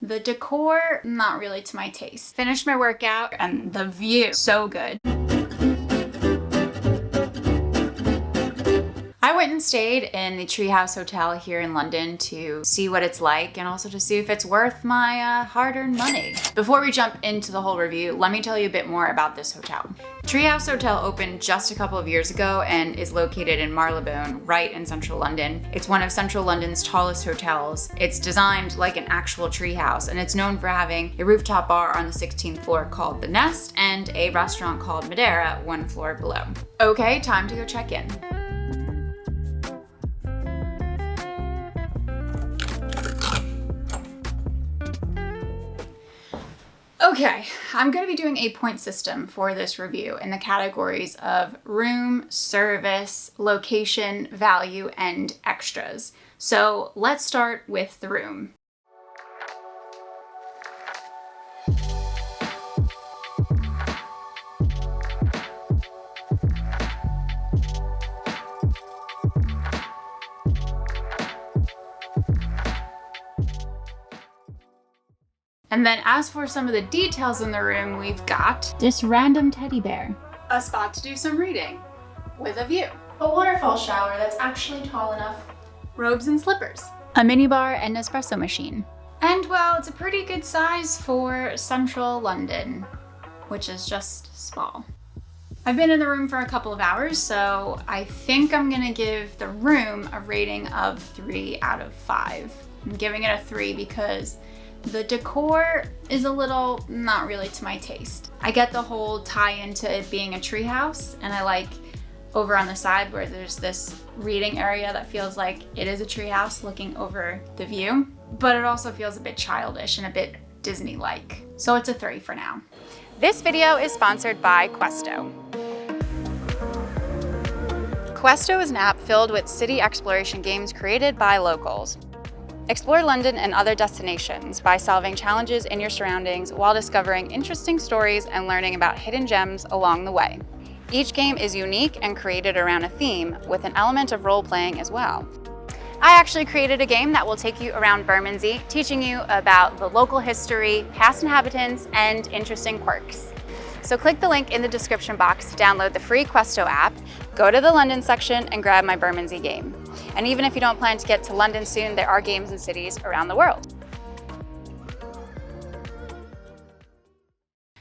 The decor, not really to my taste. Finished my workout and the view, so good. I went and stayed in the Treehouse Hotel here in London to see what it's like and also to see if it's worth my hard-earned money. Before we jump into the whole review, let me tell you a bit more about this hotel. Treehouse Hotel opened just a couple of years ago and is located in Marylebone, right in central London. It's one of central London's tallest hotels. It's designed like an actual treehouse, and it's known for having a rooftop bar on the 16th floor called The Nest and a restaurant called Madeira one floor below. Okay, time to go check in. Okay, I'm going to be doing a point system for this review in the categories of room, service, location, value, and extras. So let's start with the room. And then as for some of the details in the room, we've got this random teddy bear, a spot to do some reading with a view, a waterfall shower that's actually tall enough, robes and slippers, a minibar and espresso machine. And well, it's a pretty good size for central London, which is just small. I've been in the room for a couple of hours, so I think I'm gonna give the room a rating of 3 out of 5. I'm giving it a 3 because the decor is a little not really to my taste. I get the whole tie into it being a treehouse, and I like over on the side where there's this reading area that feels like it is a treehouse looking over the view, but it also feels a bit childish and a bit Disney-like. So it's a 3 for now. This video is sponsored by Questo. Questo is an app filled with city exploration games created by locals. Explore London and other destinations by solving challenges in your surroundings while discovering interesting stories and learning about hidden gems along the way. Each game is unique and created around a theme with an element of role-playing as well. I actually created a game that will take you around Bermondsey, teaching you about the local history, past inhabitants, and interesting quirks. So click the link in the description box to download the free Questo app, go to the London section, and grab my Bermondsey game. And even if you don't plan to get to London soon, there are games in cities around the world.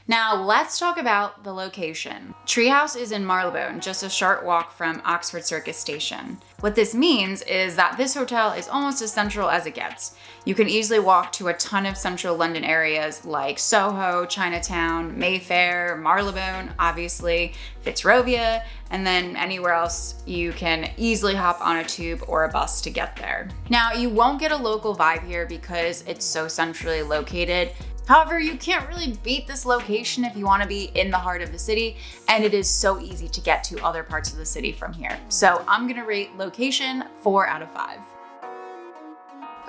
Now let's talk about the location. Treehouse is in Marylebone, just a short walk from Oxford Circus Station. What this means is that this hotel is almost as central as it gets. You can easily walk to a ton of central London areas like Soho, Chinatown, Mayfair, Marylebone, obviously, Fitzrovia, and then anywhere else you can easily hop on a tube or a bus to get there. Now, you won't get a local vibe here because it's so centrally located. However, you can't really beat this location if you want to be in the heart of the city, and it is so easy to get to other parts of the city from here. So I'm gonna rate location 4 out of 5.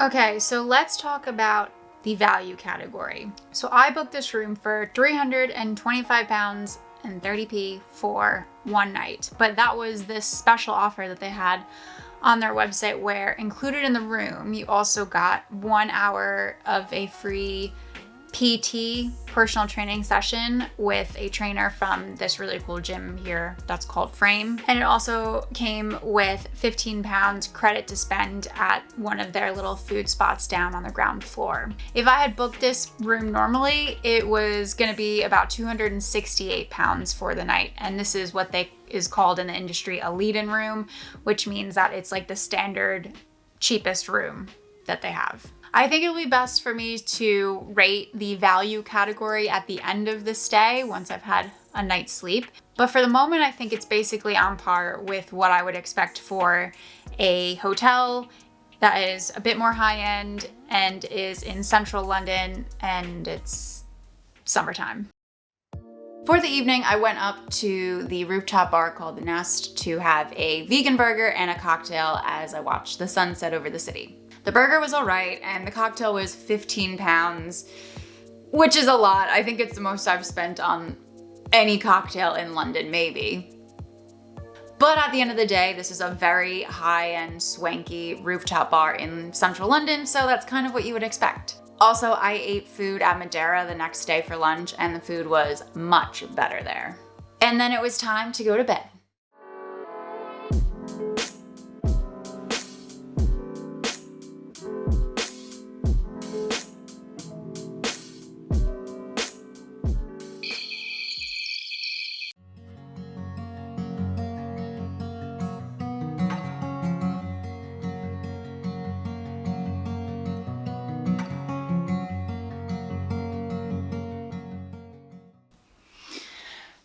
Okay, so let's talk about the value category. So I booked this room for £325 and 30p for one night, but that was this special offer that they had on their website where included in the room, you also got 1 hour of a free PT, personal training session with a trainer from this really cool gym here that's called Frame. And it also came with £15 credit to spend at one of their little food spots down on the ground floor. If I had booked this room normally, it was gonna be about £268 for the night. And this is what is called in the industry a lead-in room, which means that it's like the standard cheapest room that they have. I think it'll be best for me to rate the value category at the end of the stay once I've had a night's sleep. But for the moment, I think it's basically on par with what I would expect for a hotel that is a bit more high-end and is in central London, and it's summertime. For the evening, I went up to the rooftop bar called The Nest to have a vegan burger and a cocktail as I watched the sunset over the city. The burger was all right, and the cocktail was £15, which is a lot. I think it's the most I've spent on any cocktail in London, maybe. But at the end of the day, this is a very high-end, swanky rooftop bar in central London, so that's kind of what you would expect. Also, I ate food at Madeira the next day for lunch, and the food was much better there. And then it was time to go to bed.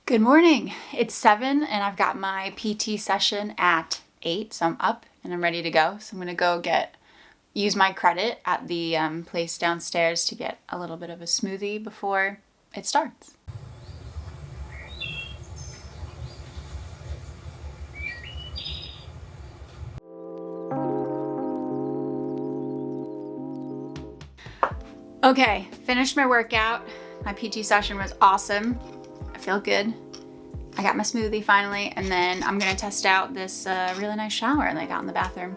Good morning. It's 7 and I've got my PT session at 8, so I'm up and I'm ready to go. So I'm gonna go use my credit at the place downstairs to get a little bit of a smoothie before it starts. Okay, finished my workout. My PT session was awesome. I feel good. I got my smoothie finally, and then I'm gonna test out this really nice shower that I got in the bathroom.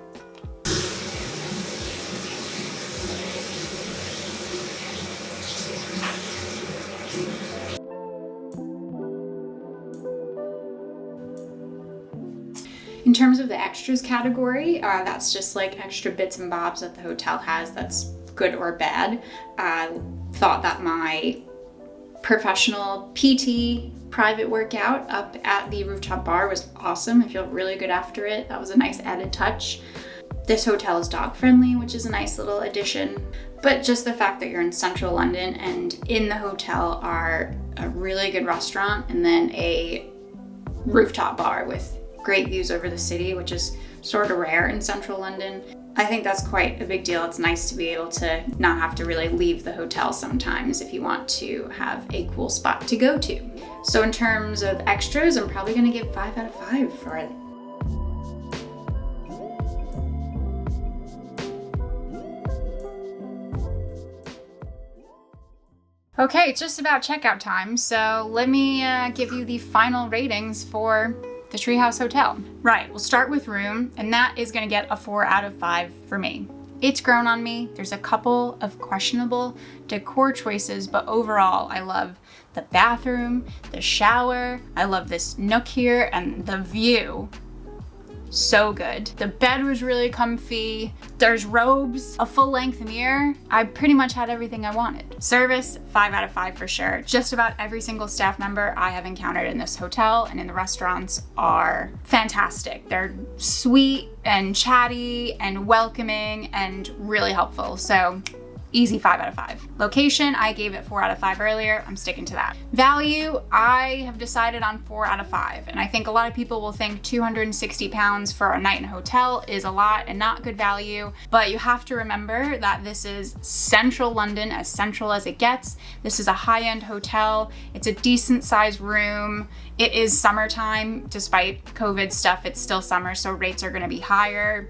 In terms of the extras category, that's just like extra bits and bobs that the hotel has that's good or bad. I thought that my professional PT private workout up at the rooftop bar was awesome. I feel really good after it. That was a nice added touch. This hotel is dog friendly, which is a nice little addition. But just the fact that you're in central London and in the hotel are a really good restaurant and then a rooftop bar with great views over the city, which is sort of rare in central London. I think that's quite a big deal. It's nice to be able to not have to really leave the hotel sometimes if you want to have a cool spot to go to. So in terms of extras, I'm probably gonna give 5 out of 5 for it. Okay, it's just about checkout time, so let me give you the final ratings for the Treehouse Hotel. Right, we'll start with room, and that is gonna get a 4 out of 5 for me. It's grown on me. There's a couple of questionable decor choices, but overall, I love the bathroom, the shower, I love this nook here, and the view. So good. The bed was really comfy. There's robes, a full-length mirror. I pretty much had everything I wanted. Service, 5 out of 5 for sure. Just about every single staff member I have encountered in this hotel and in the restaurants are fantastic. They're sweet and chatty and welcoming and really helpful. So easy 5 out of 5. Location, I gave it 4 out of 5 earlier. I'm sticking to that. Value, I have decided on 4 out of 5. And I think a lot of people will think £260 for a night in a hotel is a lot and not good value. But you have to remember that this is central London, as central as it gets. This is a high-end hotel. It's a decent sized room. It is summertime. Despite COVID stuff, it's still summer, so rates are gonna be higher.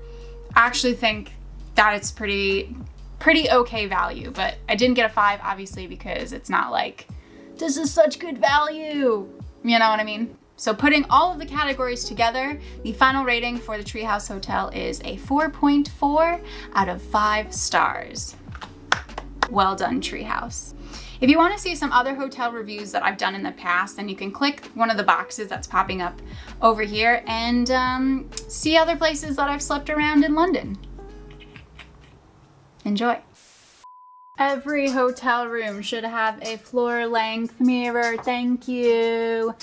I actually think that it's pretty okay value, but I didn't get a 5 obviously because it's not like, this is such good value. You know what I mean? So putting all of the categories together, the final rating for the Treehouse Hotel is a 4.4 out of 5 stars. Well done, Treehouse. If you want to see some other hotel reviews that I've done in the past, then you can click one of the boxes that's popping up over here and see other places that I've slept around in London. Enjoy. Every hotel room should have a floor-length mirror. Thank you.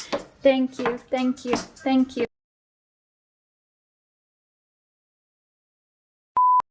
Thank you, thank you, thank you.